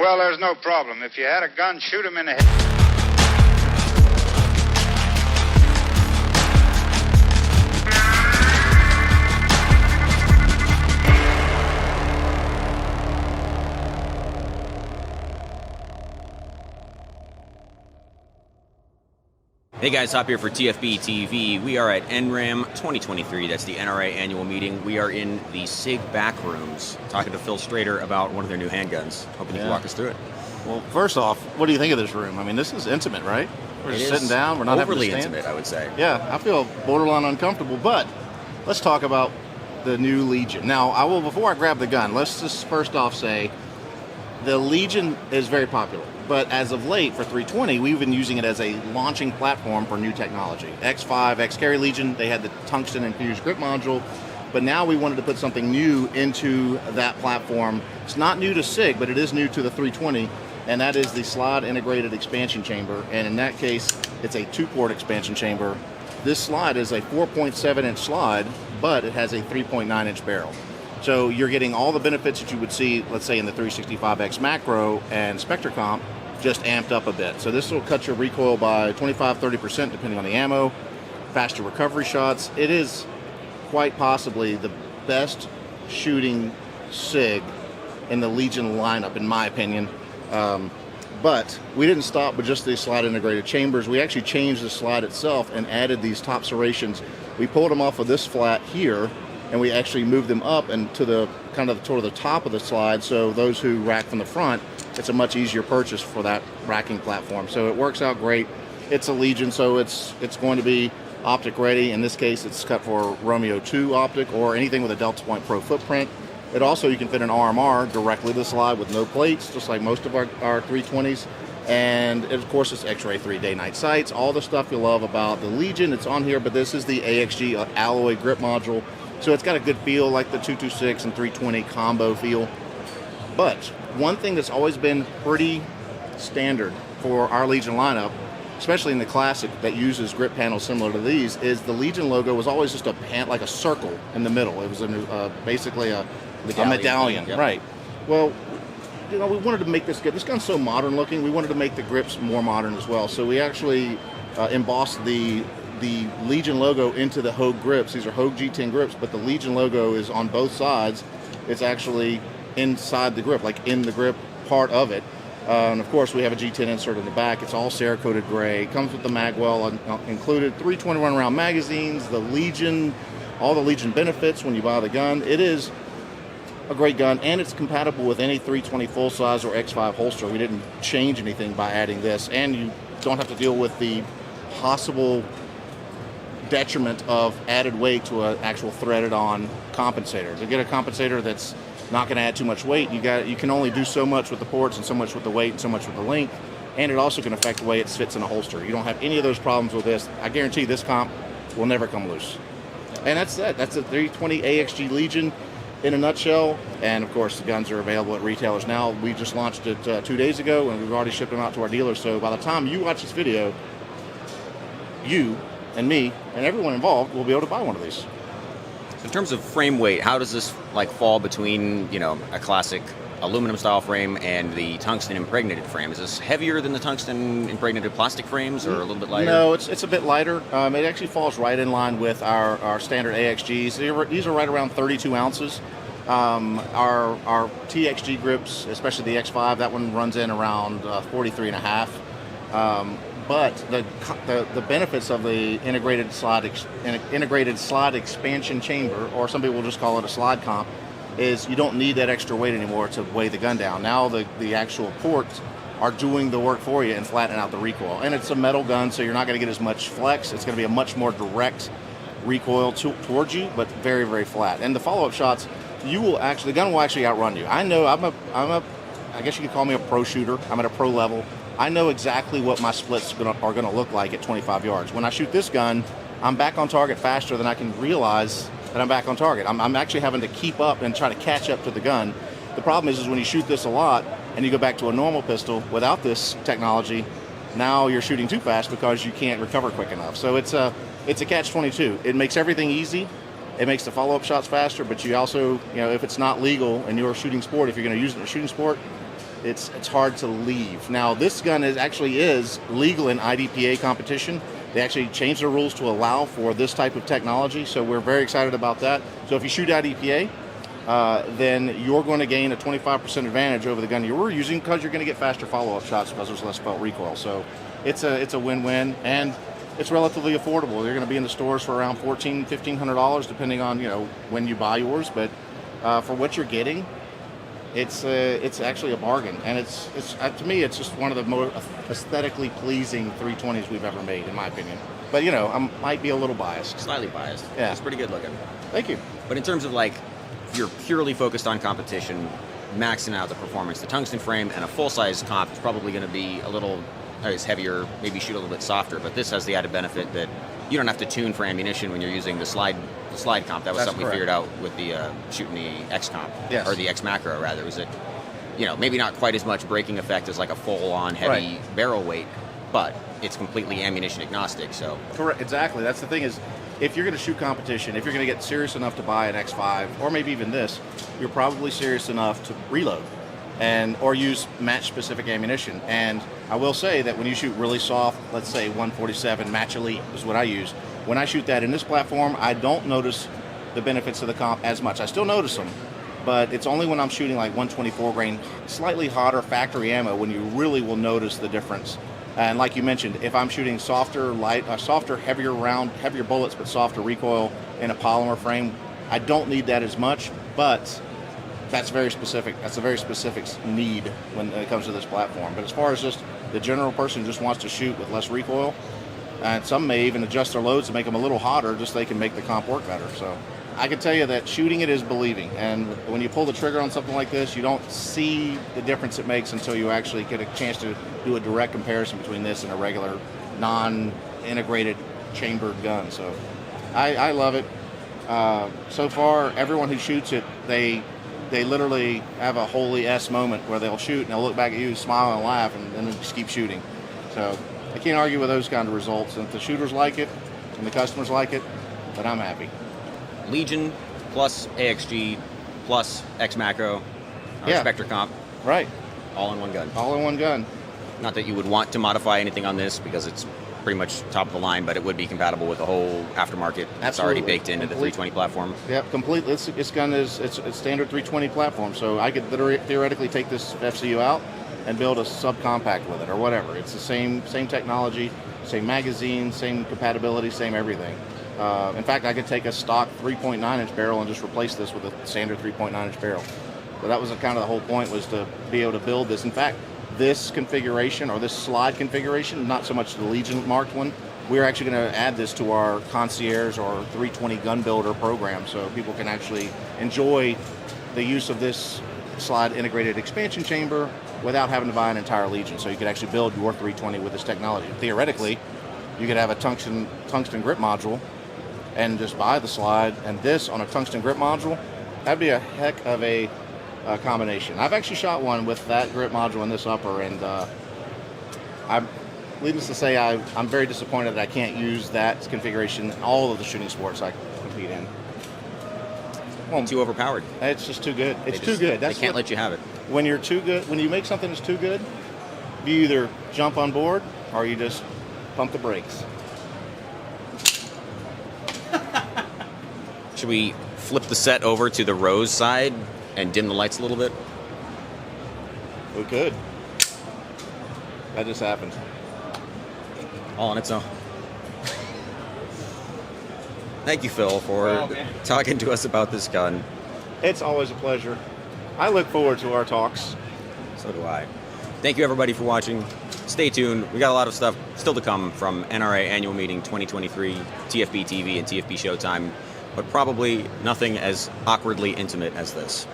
Well, there's no problem. If you had a gun, shoot him in the head. Hey guys, Hop here for TFBTV. We are at NRAAM 2023. That's the NRA annual meeting. We are in the SIG back rooms talking to Phil Strader about one of their new handguns. Hoping you can walk us through it. Well, first off, what do you think of this room? I mean, this is intimate, right? We're just sitting down. We're not overly having to stand. intimate, I would say. Yeah, I feel borderline uncomfortable, but let's talk about the new Legion. Now, before I grab the gun, let's just first off say the Legion is very popular. But as of late, for 320, we've been using it as a launching platform for new technology. X5, X-Carry Legion, they had the tungsten infused grip module, but now we wanted to put something new into that platform. It's not new to SIG, but it is new to the 320, and that is the slide integrated expansion chamber. And in that case, it's a 2-port expansion chamber. This slide is a 4.7-inch slide, but it has a 3.9-inch barrel. So you're getting all the benefits that you would see, let's say, in the 365X Macro and Spectre comp, just amped up a bit. So this will cut your recoil by 25-30% depending on the ammo, faster recovery shots. It is quite possibly the best shooting SIG in the Legion lineup, in my opinion. But we didn't stop with just these slide integrated chambers. We actually changed the slide itself and added these top serrations. We pulled them off of this flat here, and we actually moved them up and to the kind of toward the top of the slide, so those who rack from the front, it's a much easier purchase for that racking platform. So it works out great. It's a Legion, so it's going to be optic ready. In this case, it's cut for Romeo 2 optic or anything with a Delta Point Pro footprint. It also, you can fit an RMR directly to the slide with no plates, just like most of our 320s. And of course, it's X-Ray 3 day-night sights, all the stuff you love about the Legion. It's on here, but this is the AXG alloy grip module. So it's got a good feel, like the 226 and 320 combo feel. But one thing that's always been pretty standard for our Legion lineup, especially in the Classic that uses grip panels similar to these, is the Legion logo was always just like a circle in the middle. It was basically a medallion. Yep. Right. Well, we wanted to make this good. This gun's so modern looking, we wanted to make the grips more modern as well. So we actually embossed the Legion logo into the Hogue grips. These are Hogue G10 grips, but the Legion logo is on both sides. It's actually inside the grip, like in the grip part of it. And of course, we have a G10 insert in the back. It's all Cerakoted gray. It comes with the magwell included, 321 round magazines, the Legion, all the Legion benefits when you buy the gun. It is a great gun, and it's compatible with any 320 full size or X5 holster. We didn't change anything by adding this, and you don't have to deal with the possible detriment of added weight to an actual threaded on compensator. To get a compensator that's not going to add too much weight, you can only do so much with the ports and so much with the weight and so much with the length, and it also can affect the way it fits in a holster. You don't have any of those problems with this. I guarantee this comp will never come loose. And that's it. That's a 320 AXG Legion in a nutshell. And of course, the guns are available at retailers now. We just launched it 2 days ago, and we've already shipped them out to our dealers. So by the time you watch this video, you and me and everyone involved will be able to buy one of these. In terms of frame weight, how does this fall between a classic aluminum style frame and the tungsten impregnated frame? Is this heavier than the tungsten impregnated plastic frames, or a little bit lighter? No, it's a bit lighter. It actually falls right in line with our standard AXGs. These are right around 32 ounces. Our TXG grips, especially the X5, that one runs in around 43 and a half. But the benefits of the integrated slide expansion chamber, or some people will just call it a slide comp, is you don't need that extra weight anymore to weigh the gun down. Now the actual ports are doing the work for you and flattening out the recoil. And it's a metal gun, so you're not going to get as much flex. It's going to be a much more direct recoil towards you, but very, very flat. And the follow-up shots, the gun will actually outrun you. I know I guess you could call me a pro shooter. I'm at a pro level. I know exactly what my splits are going to look like at 25 yards. When I shoot this gun, I'm back on target faster than I can realize that I'm back on target. I'm actually having to keep up and try to catch up to the gun. The problem is when you shoot this a lot and you go back to a normal pistol without this technology, now you're shooting too fast because you can't recover quick enough. So it's a catch-22. It makes everything easy. It makes the follow-up shots faster, but you also, if it's not legal and you're a shooting sport, if you're going to use it in a shooting sport, it's hard to leave. Now, this gun actually is legal in IDPA competition. They actually changed the rules to allow for this type of technology, so we're very excited about that. So if you shoot IDPA, then you're going to gain a 25% advantage over the gun you were using because you're going to get faster follow-up shots because there's less felt recoil. So it's a win-win, and it's relatively affordable. They're going to be in the stores for around $1,400, $1,500 depending on when you buy yours. But for what you're getting, it's actually a bargain, and it's to me it's just one of the more aesthetically pleasing 320s we've ever made, in my opinion. But I might be a little biased. Slightly biased. Yeah, it's pretty good looking. Thank you. But in terms of you're purely focused on competition, maxing out the performance, the tungsten frame and a full-size comp is probably going to be a little heavier, maybe shoot a little bit softer. But this has the added benefit that you don't have to tune for ammunition when you're using the slide comp. That was something we figured out with the shooting the X comp, yes. Or the X macro rather. Was that maybe not quite as much braking effect as like a full-on heavy barrel weight, but it's completely ammunition agnostic. So correct, exactly. That's the thing is, if you're going to shoot competition, if you're going to get serious enough to buy an X5 or maybe even this, you're probably serious enough to reload or use match-specific ammunition. And I will say that when you shoot really soft, let's say 147 Match Elite is what I use. When I shoot that in this platform, I don't notice the benefits of the comp as much. I still notice them, but it's only when I'm shooting like 124 grain, slightly hotter factory ammo, when you really will notice the difference. And like you mentioned, if I'm shooting softer, heavier bullets, but softer recoil in a polymer frame, I don't need that as much, but that's very specific. That's a very specific need when it comes to this platform. But as far as just the general person who just wants to shoot with less recoil, and some may even adjust their loads to make them a little hotter just so they can make the comp work better. So I can tell you that shooting it is believing. And when you pull the trigger on something like this, you don't see the difference it makes until you actually get a chance to do a direct comparison between this and a regular non-integrated chambered gun. So I love it. So far, everyone who shoots it, they literally have a holy S moment where they'll shoot and they'll look back at you, smile and laugh, and then just keep shooting. So I can't argue with those kind of results. And if the shooters like it and the customers like it, then I'm happy. Legion plus AXG plus X macro, Spectre comp. Right. All in one gun. All in one gun. Not that you would want to modify anything on this because it's pretty much top of the line, but it would be compatible with the whole aftermarket that's already baked into the 320 platform. Yep, completely. This gun is it's standard 320 platform, so I could theoretically take this FCU out and build a subcompact with it or whatever. It's the same technology, same magazine, same compatibility, same everything. In fact, I could take a stock 3.9-inch barrel and just replace this with a standard 3.9-inch barrel. So that was kind of the whole point, was to be able to build this. In fact, this configuration or this slide configuration, not so much the Legion marked one, we're actually going to add this to our concierge or 320 gun builder program so people can actually enjoy the use of this slide integrated expansion chamber without having to buy an entire Legion. So you could actually build your 320 with this technology. Theoretically, you could have a tungsten grip module and just buy the slide and this on a tungsten grip module. That'd be a heck of a combination. I've actually shot one with that grip module and this upper, and I'm needless to say I'm very disappointed that I can't use that configuration in all of the shooting sports I compete in. Well, too overpowered. It's just too good. It's too good. They can't let you have it. When you're too good, when you make something that's too good, you either jump on board or you just pump the brakes. Should we flip the set over to the rose side and dim the lights a little bit? We could. That just happened. All on its own. Thank you, Phil, for talking to us about this gun. It's always a pleasure. I look forward to our talks. So do I. Thank you, everybody, for watching. Stay tuned. We got a lot of stuff still to come from NRA Annual Meeting 2023, TFBTV, and TFB Showtime, but probably nothing as awkwardly intimate as this.